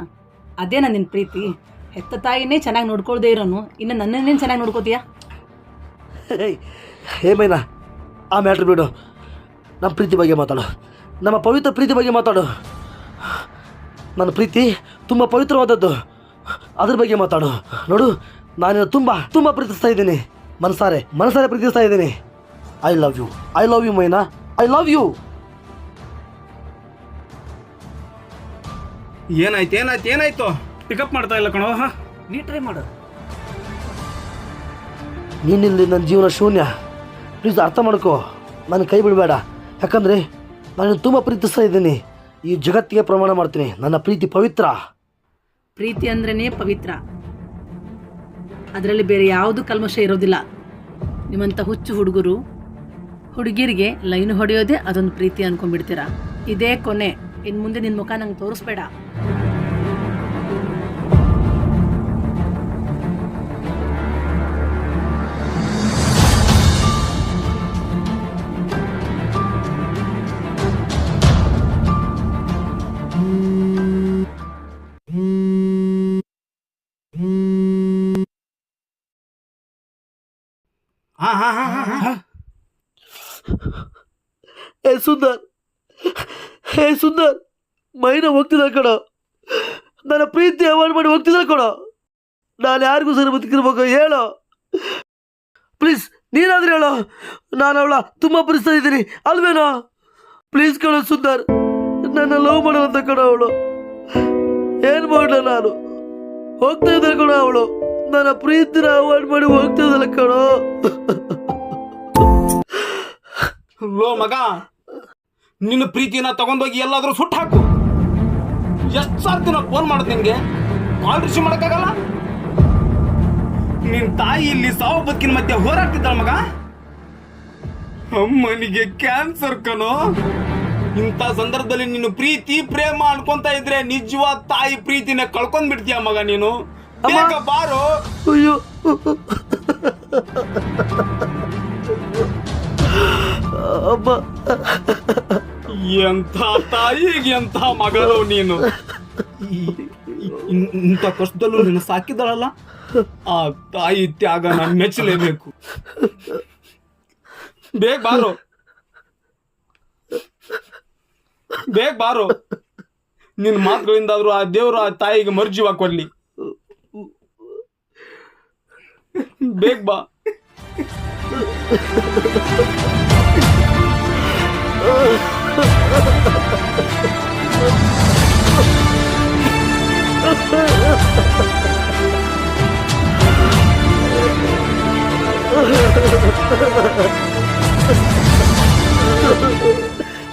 ಅದೇನ ನಿನ್ನ ಪ್ರೀತಿ? ಹೆತ್ತ ತಾಯಿನೇ ಚೆನ್ನಾಗಿ ನೋಡ್ಕೊಳ್ದೇ ಇರೋನು ಇನ್ನು ನನ್ನನ್ನೇನು ಚೆನ್ನಾಗಿ ನೋಡ್ಕೋತೀಯಾ? ಹೇ ಮೈನಾ, ಆ ಮ್ಯಾಟ್ರ್ ಬಿಡು. ನಮ್ಮ ಪ್ರೀತಿ ಬಗ್ಗೆ ಮಾತಾಡು, ನಮ್ಮ ಪವಿತ್ರ ಪ್ರೀತಿ ಬಗ್ಗೆ ಮಾತಾಡು. ನನ್ನ ಪ್ರೀತಿ ತುಂಬ ಪವಿತ್ರವಾದದ್ದು, ಅದ್ರ ಬಗ್ಗೆ ಮಾತಾಡು. ನೋಡು, ನಾನು ತುಂಬ ತುಂಬ ಪ್ರೀತಿಸ್ತಾ ಇದ್ದೀನಿ, ಮನಸಾರೆ ಪ್ರೀತಿಸ್ತಾ ಇದ್ದೀನಿ. I love you Maina, I love you. ಏನಾಯ್ತು? ಪಿಕಪ್ ಮಾಡ್ತಾ ಇಲ್ಲ ಕಣೋ. ನೀ ಟ್ರೈ ಮಾಡು. ನೀನಿಲ್ಲಿ ನನ್ನ ಜೀವನ ಶೂನ್ಯ. ಪ್ಲೀಸ್ ಅರ್ಥ ಮಾಡ್ಕೋ, ನನ್ನ ಕೈ ಬಿಡಬೇಡ. ಯಾಕಂದರೆ ನಾನು ತುಂಬ ಪ್ರೀತಿಸ್ತಾ ಇದ್ದೀನಿ. ಈ ಜಗತ್ತಿಗೆ ಪ್ರಮಾಣ ಮಾಡ್ತೀನಿ, ನನ್ನ ಪ್ರೀತಿ ಪವಿತ್ರ. ಪ್ರೀತಿ ಅಂದ್ರೇ ಪವಿತ್ರ, ಅದರಲ್ಲಿ ಬೇರೆ ಯಾವುದು ಕಲ್ಮಶ ಇರೋದಿಲ್ಲ. ನಿಮ್ಮಂಥ ಹುಚ್ಚು ಹುಡುಗಿರಿಗೆ ಲೈನ್ ಹೊಡೆಯೋದೇ ಅದೊಂದು ಪ್ರೀತಿ ಅನ್ಕೊಂಡ್ಬಿಡ್ತೀರಾ. ಇದೇ ಕೊನೆ, ಇನ್ನು ಮುಂದೆ ನಿನ್ನ ಮುಖ ನಂಗೆ ತೋರಿಸ್ಬೇಡ. ಹೇ ಸುಂದರ್, ಮೈನ ಹೋಗ್ತಿದ್ದ ಕಣ. ನನ್ನ ಪ್ರೀತಿ ಅವಾಯ್ಡ್ ಮಾಡಿ ಹೋಗ್ತಿದ್ದ ಕಣ. ನಾನು ಯಾರಿಗೂ ಸರಿ ಬದುಕಿರ್ಬೇಕು ಹೇಳೋ. ಪ್ಲೀಸ್ ನೀನಾದ್ರೆ ಹೇಳೋ, ನಾನು ಅವಳ ತುಂಬ ಪ್ರೀತಿಸ್ತಾ ಇದ್ದೀನಿ ಅಲ್ವೇನೋ? ಪ್ಲೀಸ್ ಕಣೋ ಸುಂದರ್, ನನ್ನ ಲವ್ ಮಾಡೋಂತ ಕಣ ಅವಳು. ಏನು ಮಾಡಲ ನಾನು? ಹೋಗ್ತಾ ಇದ್ದ ಕಣ ಅವಳು. ನನ್ನ ಪ್ರೀತಿನ ಅವಾಯ್ಡ್ ಮಾಡಿ ಹೋಗ್ತಾ ಇದ್ದಲ್ಲ ಕಣೋ. ಲೋ ಮಗ, ನಿನ್ನ ಪ್ರೀತಿನ ತಗೊಂಡೋಗಿ ಎಲ್ಲಾದ್ರೂ ಸುಟ್ಟು ಹಾಕು. ಎಷ್ಟು ಸರ್ತಿ ನಾ ಫೋನ್ ಮಾಡೋದು ನಿನ್ಗೆ, ಕಾಲ್ ರಿಸೀವ್ ಮಾಡಕ್ಕಾಗಲ್ಲ? ನಿನ್ ತಾಯಿ ಇಲ್ಲಿ ಸಾವು ಬದುಕಿನ ಮಧ್ಯೆ ಹೋರಾಡ್ತಿದ್ದಾಳ ಮಗ. ಅಮ್ಮನಿಗೆ ಕ್ಯಾನ್ಸರ್ ಕಣೋ. ಇಂಥ ಸಂದರ್ಭದಲ್ಲಿ ನೀನು ಪ್ರೀತಿ ಪ್ರೇಮ ಅನ್ಕೊಂತ ಇದ್ರೆ ನಿಜವಾದ ತಾಯಿ ಪ್ರೀತಿನ ಕಳ್ಕೊಂಡ್ ಬಿಡ್ತೀಯ ಮಗ ನೀನು. ಬೇಗ ಬಾರೋ. ಅಯ್ಯೋ ಅಮ್ಮ, ಎಂಥ ತಾಯಿಗೆ ಎಂಥ ಮಗಳು ನೀನು. ಇಂಥ ಕಷ್ಟದಲ್ಲೂ ನೀನು ಸಾಕಿದಳಲ್ಲ, ಆ ತಾಯಿ ತ್ಯಾಗ ನಾನು ಮೆಚ್ಚಲೇಬೇಕು. ಬೇಗ ಬಾರೋ. ನಿನ್ನ ಮಾತುಗಳಿಂದಾದ್ರೂ ಆ ದೇವರು ಆ ತಾಯಿಗೆ ಮರ್ಜೀವ ಕೊಡ್ಲಿ. ಬೇಗ ಬಾ.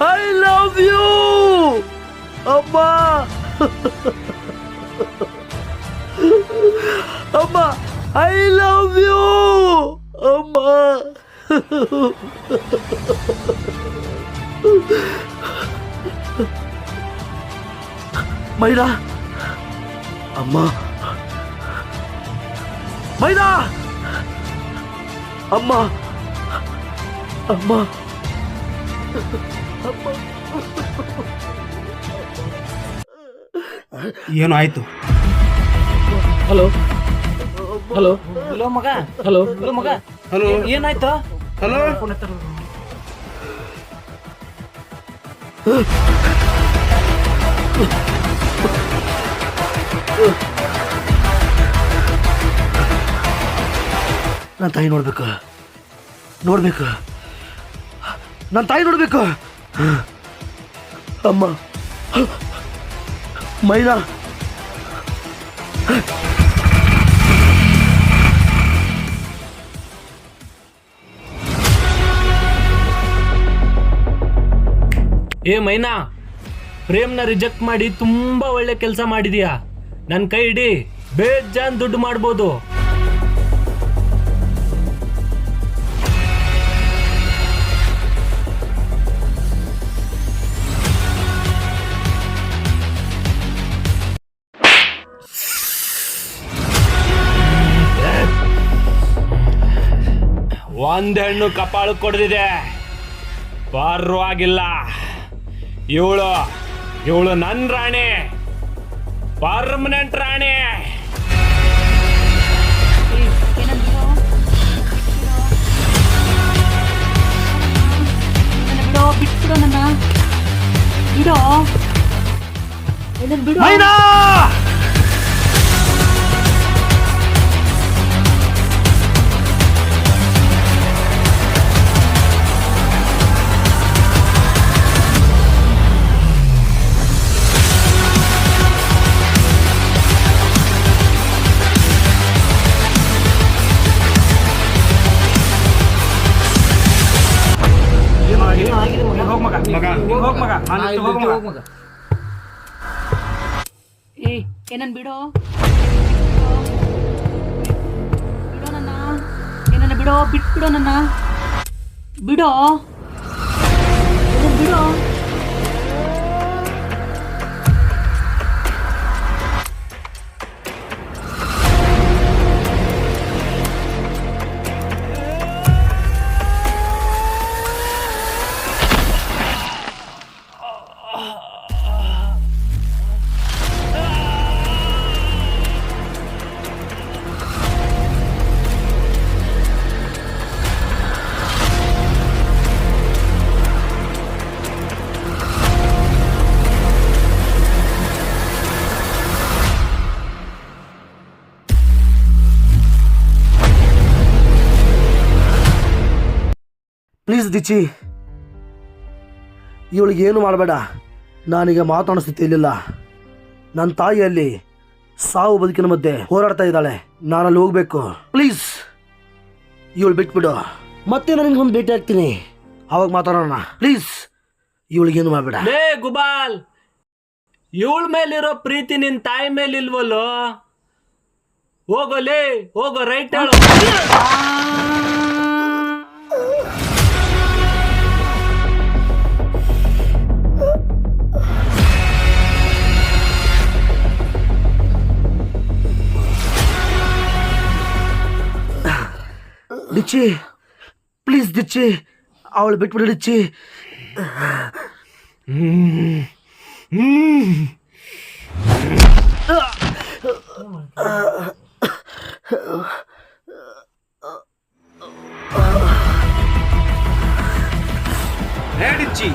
I love you, Amma. Amma, I love you, Amma. ಮೈನಾ, ಅಮ್ಮ, ಮೈನಾ, ಅಮ್ಮ, ಅಮ್ಮ, ಏನು ಆಯ್ತು? ಹಲೋ ಮಗ. ಹಲೋ ಏನಾಯ್ತು? ಹಲೋ. ನನ್ನ ತಾಯಿ ನೋಡ್ಬೇಕು. ನನ್ನ ತಾಯಿ ನೋಡ್ಬೇಕು. ಅಮ್ಮ, ಮೈನಾ, ಏ ಮೈನಾ, ಪ್ರೇಮ್ನ ರಿಜೆಕ್ಟ್ ಮಾಡಿ ತುಂಬಾ ಒಳ್ಳೆ ಕೆಲಸ ಮಾಡಿದೀಯಾ. ನನ್ನ ಕೈ ಹಿಡಿ, ಬೇಜಾನ್ ದುಡ್ಡು ಮಾಡ್ಬೋದು. ಒಂದ್ ಹೆಣ್ಣು ಕಪಾಳು ಕೊಡ್ದಿದೆ, ಪರವಾಗಿಲ್ಲ. ಇವಳು ನನ್ ರಾಣಿ, ಪರ್ಮನೆಂಟ್ ರಾಣಿ. ಬಿಟ್ಬಿಡೋ ನನ್ನ, ಬಿಡೋ ಬಿಡೋ. ಏನನ್ ಬಿಡೋ, ಬಿಡೋ ನನ್ನ, ಏನನ್ನ ಬಿಡೋ, ಬಿಟ್ಬಿಡೋ ನನ್ನ, ಬಿಡೋ ಬಿಡೋ. ಪ್ಲೀಸ್ ದಿಚ್ಚಿ, ಇವಳಿಗೆ ಏನು ಮಾಡಬೇಡ. ನಾನೀಗ ಮಾತಾಡೋ ಸ್ಥಿತಿಯಲ್ಲಿಲ್ಲ. ನನ್ನ ತಾಯಿಯಲ್ಲಿ ಸಾವು ಬದುಕಿನ ಮಧ್ಯೆ ಹೋರಾಡ್ತಾ ಇದ್ದಾಳೆ. ನಾನಲ್ಲಿ ಹೋಗ್ಬೇಕು. ಪ್ಲೀಸ್ ಇವಳು ಬಿಟ್ಬಿಡು. ಮತ್ತೆ ನಾನು ನಿನ್ಗೊಂದು ಭೇಟಿ ಆಗ್ತೀನಿ, ಅವಾಗ ಮಾತಾಡೋಣ. ಪ್ಲೀಸ್ ಇವಳಿಗೇನು ಮಾಡಬೇಡ. ಲೇ ಗುಬಾಲ್, ಇವಳ ಮೇಲಿರೋ ಪ್ರೀತಿ ನಿನ್ ತಾಯಿ ಮೇಲಿಲ್ವಲ್ಲೋ? ಹೋಗೋಲೇ, ಹೋಗೋ, ರೈಟ್ ಹೇಳು. ದಿಚ್ಚಿ ಪ್ಲೀಸ್, ದಿಚ್ಚಿ ಅವಳು ಬಿಟ್ಬಿಡು ದಿಚ್ಚಿ. ಹೇಳಿಚ್ಚಿ,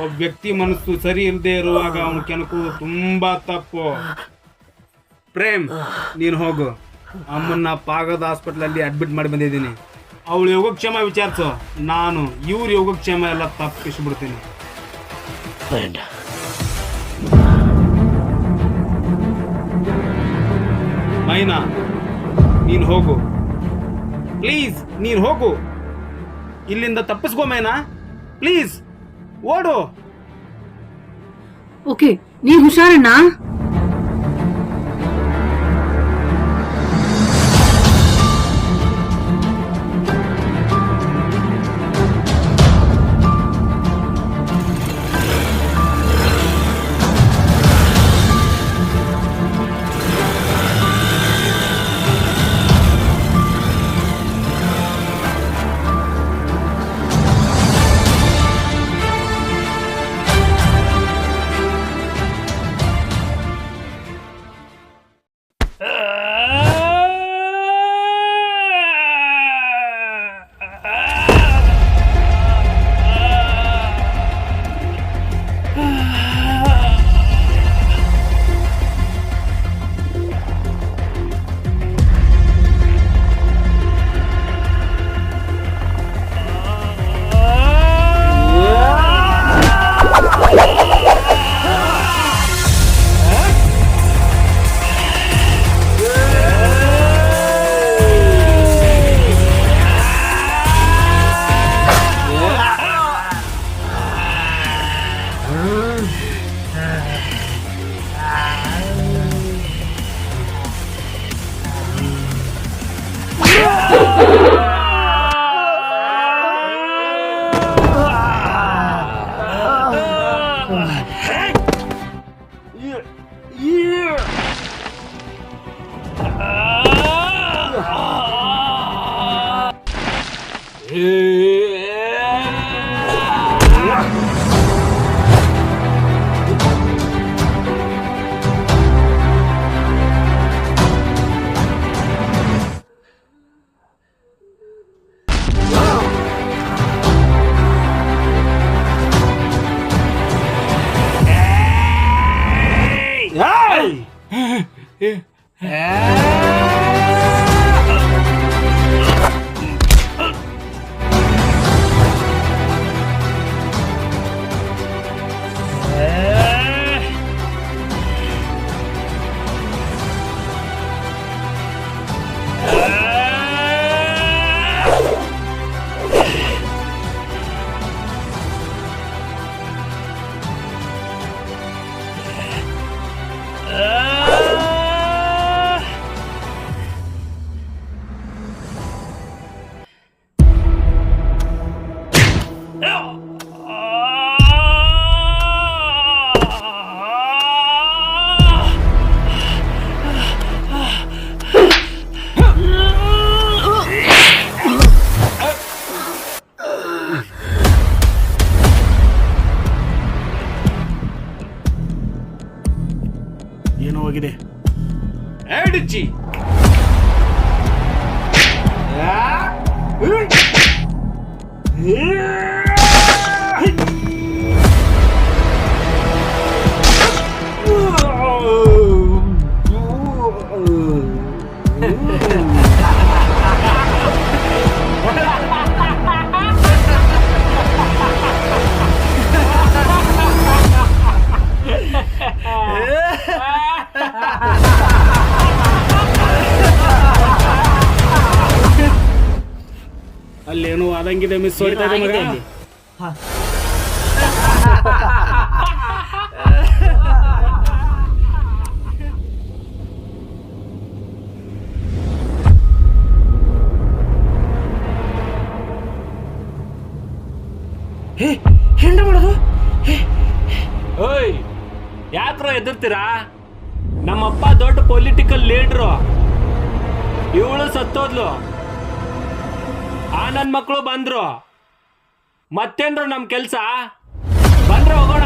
ಒಬ್ಬ ವ್ಯಕ್ತಿ ಮನಸ್ಸು ಸರಿ ಇಲ್ಲದೆ ಇರುವಾಗ ಅವನು ಕೆಣಕು ತುಂಬಾ ತಪ್ಪು. ಪ್ರೇಮ್, ನೀನು ಹೋಗು. ಅಮ್ಮನ್ನ ಪಾಗದ ಹಾಸ್ಪಿಟ್ಲಲ್ಲಿ ಅಡ್ಮಿಟ್ ಮಾಡಿ ಬಂದಿದ್ದೀನಿ. ಅವಳು ಯೋಗಕ್ಷೇಮ ವಿಚಾರಿಸು, ನಾನು ಇವ್ರ ಯೋಗಕ್ಷೇಮ ಎಲ್ಲ ತಪ್ಪಿಸ್ಬಿಡ್ತೀನಿ. ಮೈನಾ, ನೀನು ಹೋಗು ಪ್ಲೀಸ್, ನೀನು ಹೋಗು. ಇಲ್ಲಿಂದ ತಪ್ಪಿಸ್ಕೋ ಮೈನಾ, ಪ್ಲೀಸ್ ಓಡು. ಓಕೆ, ನೀನ್ ಹುಷಾರಣ್ಣ. ಏನೋ ಹೋಗಿದೆ. ಎಡ್ಜಿ ಅಲ್ಲೇನೋ ಆದಂಗಿದೆ, ಮಿಸ್ ಹೊಡಿತಾ ಇದೆ ಮಗ. ಹೆಂಡ ಮಾಡೋದು? ಓಯ್, ಯಾಕ್ರೋ ಎದುರ್ತೀರಾ? ನಮ್ಮಪ್ಪ ದೊಡ್ಡ ಪೊಲಿಟಿಕಲ್ ಲೀಡ್ರು, ಇವಳು ಸತ್ತೋದ್ಲು, ಆ ನನ್ನ ಮಕ್ಕಳು ಬಂದ್ರು, ಮತ್ತೇನ್ರು ನಮ್ ಕೆಲ್ಸ? ಬಂದ್ರೆ ಹೋಗೋಣ.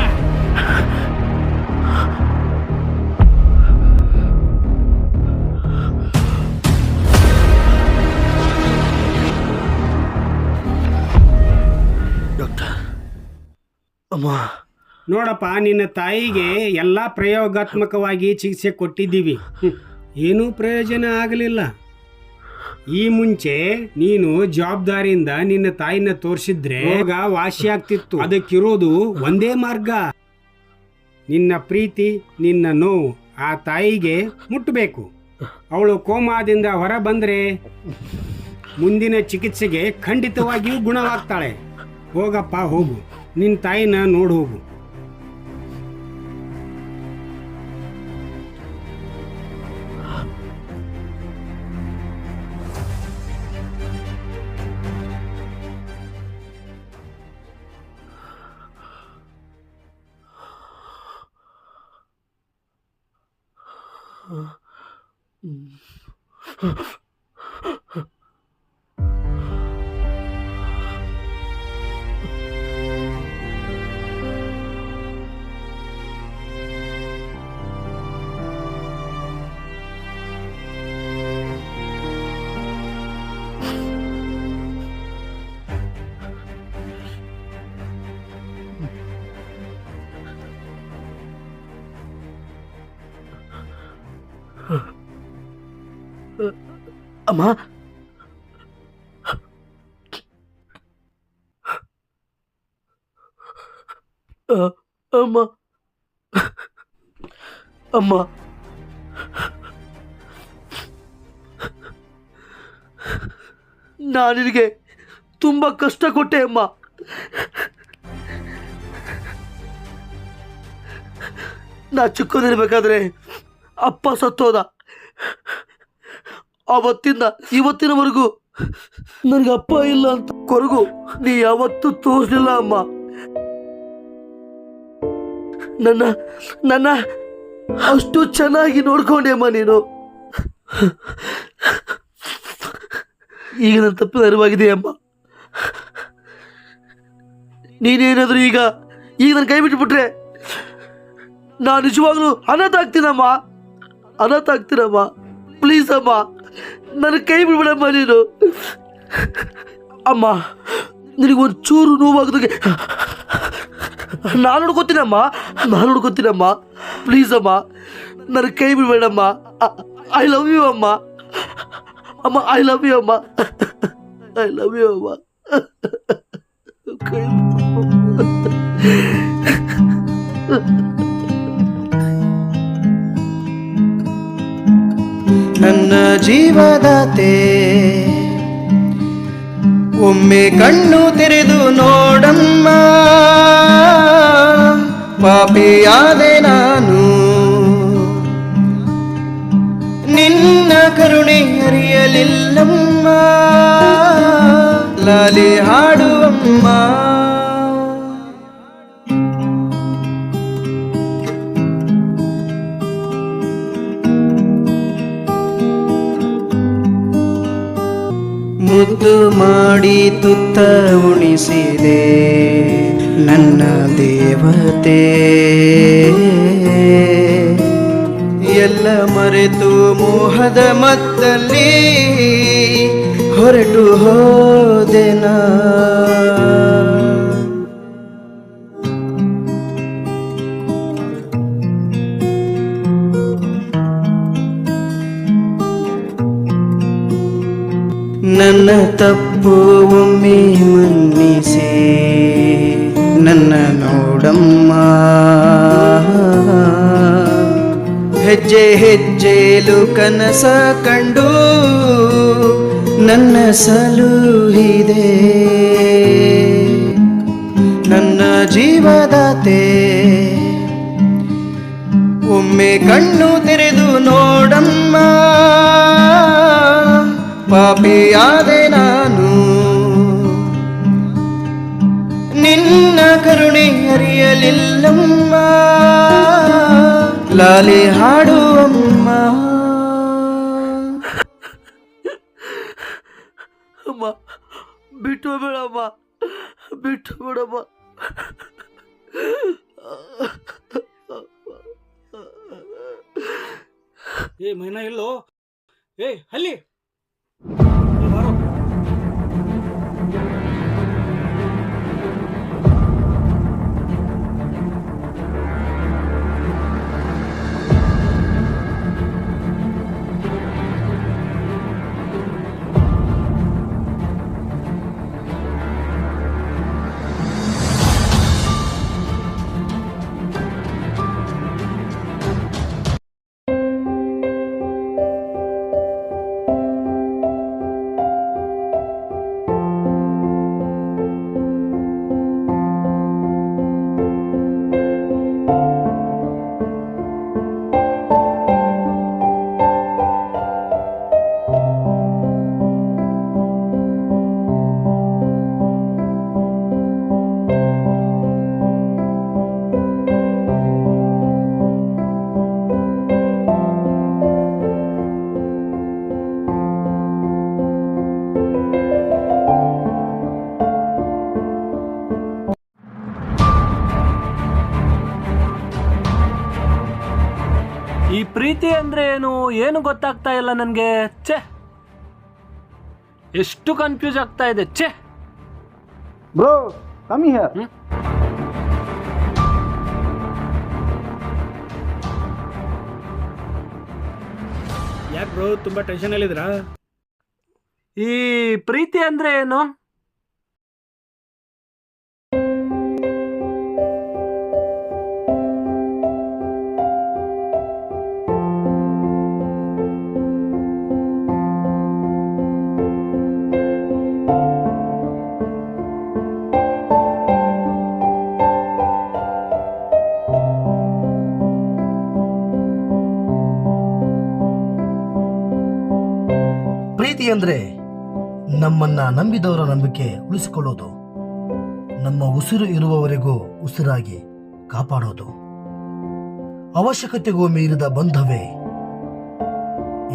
ಡಾಕ್ಟರ್ ಅಮ್ಮ, ನೋಡಪ್ಪ, ನಿನ್ನ ತಾಯಿಗೆ ಎಲ್ಲ ಪ್ರಯೋಗಾತ್ಮಕವಾಗಿ ಚಿಕಿತ್ಸೆ ಕೊಟ್ಟಿದ್ದೀವಿ, ಏನೂ ಪ್ರಯೋಜನ ಆಗಲಿಲ್ಲ. ಈ ಮುಂಚೆ ನೀನು ಜವಾಬ್ದಾರಿಯಿಂದ ನಿನ್ನ ತಾಯಿನ ತೋರಿಸಿದ್ರೆ ರೋಗ ವಾಸಿ ಆಗ್ತಿತ್ತು. ಅದಕ್ಕಿರೋದು ಒಂದೇ ಮಾರ್ಗ, ನಿನ್ನ ಪ್ರೀತಿ, ನಿನ್ನ ನೋವು ಆ ತಾಯಿಗೆ ಮುಟ್ಟಬೇಕು. ಅವಳು ಕೋಮಾದಿಂದ ಹೊರ ಬಂದ್ರೆ ಮುಂದಿನ ಚಿಕಿತ್ಸೆಗೆ ಖಂಡಿತವಾಗಿಯೂ ಗುಣವಾಗ್ತಾಳೆ. ಹೋಗಪ್ಪ, ಹೋಗು, ನಿನ್ನ ತಾಯಿನ ನೋಡು ಹೋಗು. ಅಮ್ಮ, ಅಮ್ಮ, ಅಮ್ಮ, ನಾನು ನಿನಗೆ ತುಂಬ ಕಷ್ಟ ಕೊಟ್ಟೆ ಅಮ್ಮ. ನಾ ಚಿಕ್ಕದಿರ್ಬೇಕಾದ್ರೆ ಅಪ್ಪ ಸತ್ತೋದ. ಅವತ್ತಿಂದ ಇವತ್ತಿನವರೆಗೂ ನನಗೆ ಅಪ್ಪ ಇಲ್ಲ ಅಂತ ಕೊರಗು ನೀ ಯಾವತ್ತೂ ತೋರಿಸಲಿಲ್ಲ ಅಮ್ಮ. ನನ್ನ ನನ್ನ ಅಷ್ಟು ಚೆನ್ನಾಗಿ ನೋಡ್ಕೊಂಡೆ ಅಮ್ಮ ನೀನು. ಈಗ ನನ್ನ ತಪ್ಪು ನೆರವಾಗಿದೆ ಅಮ್ಮ. ನೀನೇನಾದರೂ ಈಗ ನನ್ನ ಕೈ ಬಿಟ್ಬಿಟ್ರೆ ನಾನು ನಿಜವಾಗ್ಲೂ ಅನಾಥ ಆಗ್ತೀನಮ್ಮ. ಪ್ಲೀಸ್ ಅಮ್ಮ, ನನ್ನ ಕೈ ಬಿಡ್ಬೇಡಮ್ಮ ನೀನು. ಅಮ್ಮ, ನಿನಗೊಂಚೂರು ನೋವಾಗದಾಗೆ ನಾನು ನೋಡ್ಕೊತೀನಮ್ಮ. ಪ್ಲೀಸ್ ಅಮ್ಮ, ನನ್ನ ಕೈ ಬಿಡ್ಬೇಡಮ್ಮ. ಐ ಲವ್ ಯು ಅಮ್ಮ. ಐ ಲವ್ ಯು ಅಮ್ಮ. ನನ್ನ ಜೀವದಾತೆ ಒಮ್ಮೆ ಕಣ್ಣು ತೆರೆದು ನೋಡಮ್ಮ, ಪಾಪಿಯಾದೆ ನಾನು, ನಿನ್ನ ಕರುಣೆ ಅರಿಯಲಿಲ್ಲಮ್ಮ, ಲಾಲಿ ಹಾಡುವಮ್ಮ. ಮುದ್ದು ಮಾಡಿ ತುತ್ತ ಉಣಿಸಿದೆ ನನ್ನ ದೇವತೆ, ಎಲ್ಲ ಮರೆತು ಮೋಹದ ಮತ್ತಲ್ಲಿ ಹೊರಟು ಹೋದೆನಾ. ನನ್ನ ತಪ್ಪು ಒಮ್ಮೆ ಮನ್ನಿಸಿ ನನ್ನ ನೋಡಮ್ಮ, ಹೆಜ್ಜೆ ಹೆಜ್ಜೆಲು ಕನಸ ಕಂಡು ನನ್ನ ಸಲುಹಿದೆ. ನನ್ನ ಜೀವದಾತೆ ಒಮ್ಮೆ ಕಣ್ಣು ತೆರೆದು ನೋಡಮ್ಮ, ಪಾಪಿಯಾದೆ ನಾನು, ನಿನ್ನ ಕರುಣೆ ಅರಿಯಲಿಲ್ಲಮ್ಮ, ಲಾಲಿ ಹಾಡುವಮ್ಮ. ಅಮ್ಮ, ಬಿಟ್ಟು ಬೇಡಮ್ಮ, ಬಿಟ್ಟು ಬೇಡಮ್ಮ. ಏ ಮೈನಾ ಎಲ್ಲೋ, ಏ ಅಲ್ಲಿ ಈ ಪ್ರೀತಿ ಅಂದ್ರೆ ಏನು ಗೊತ್ತಾಗ್ತಾ ಇಲ್ಲ ನನಗೆ. ಛೆ, ಎಷ್ಟು ಕನ್ಫ್ಯೂಸ್ ಆಗ್ತಾ ಇದೆ. ಛೆ ಬ್ರೋ, ಕಮ್ ಹಿಯರ್. ಯಾಕೆ ಬ್ರೋ ತುಂಬಾ ಟೆನ್ಷನ್ ಅಲ್ಲಿದ್ರಾ? ಈ ಪ್ರೀತಿ ಅಂದ್ರೆ ಏನು? ಪ್ರೀತಿ ಅಂದ್ರೆ ನಮ್ಮನ್ನ ನಂಬಿದವರ ನಂಬಿಕೆ ಉಳಿಸಿಕೊಳ್ಳೋದು, ನಮ್ಮ ಉಸಿರು ಇರುವವರೆಗೂ ಉಸಿರಾಗಿ ಕಾಪಾಡೋದು, ಅವಶ್ಯಕತೆಗೂ ಮೀರಿದ ಬಂಧವೇ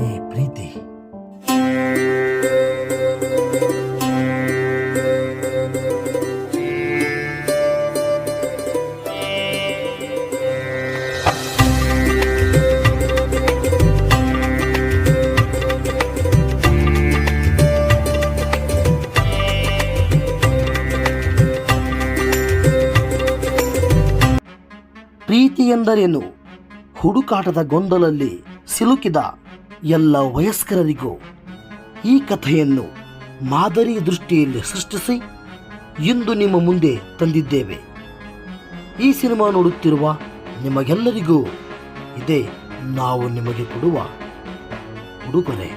ಈ ಪ್ರೀತಿ. ಪ್ರೀತಿ ಎಂದರೇನು? ಹುಡುಕಾಟದ ಗೊಂದಲಲ್ಲಿ ಸಿಲುಕಿದ ಎಲ್ಲ ವಯಸ್ಕರರಿಗೂ ಈ ಕಥೆಯನ್ನು ಮಾದರಿ ದೃಷ್ಟಿಯಲ್ಲಿ ಸೃಷ್ಟಿಸಿ ಇಂದು ನಿಮ್ಮ ಮುಂದೆ ತಂದಿದ್ದೇವೆ. ಈ ಸಿನಿಮಾ ನೋಡುತ್ತಿರುವ ನಿಮಗೆಲ್ಲರಿಗೂ ಇದೇ ನಾವು ನಿಮಗೆ ಕೊಡುವ ಉಡುಗೊರೆ.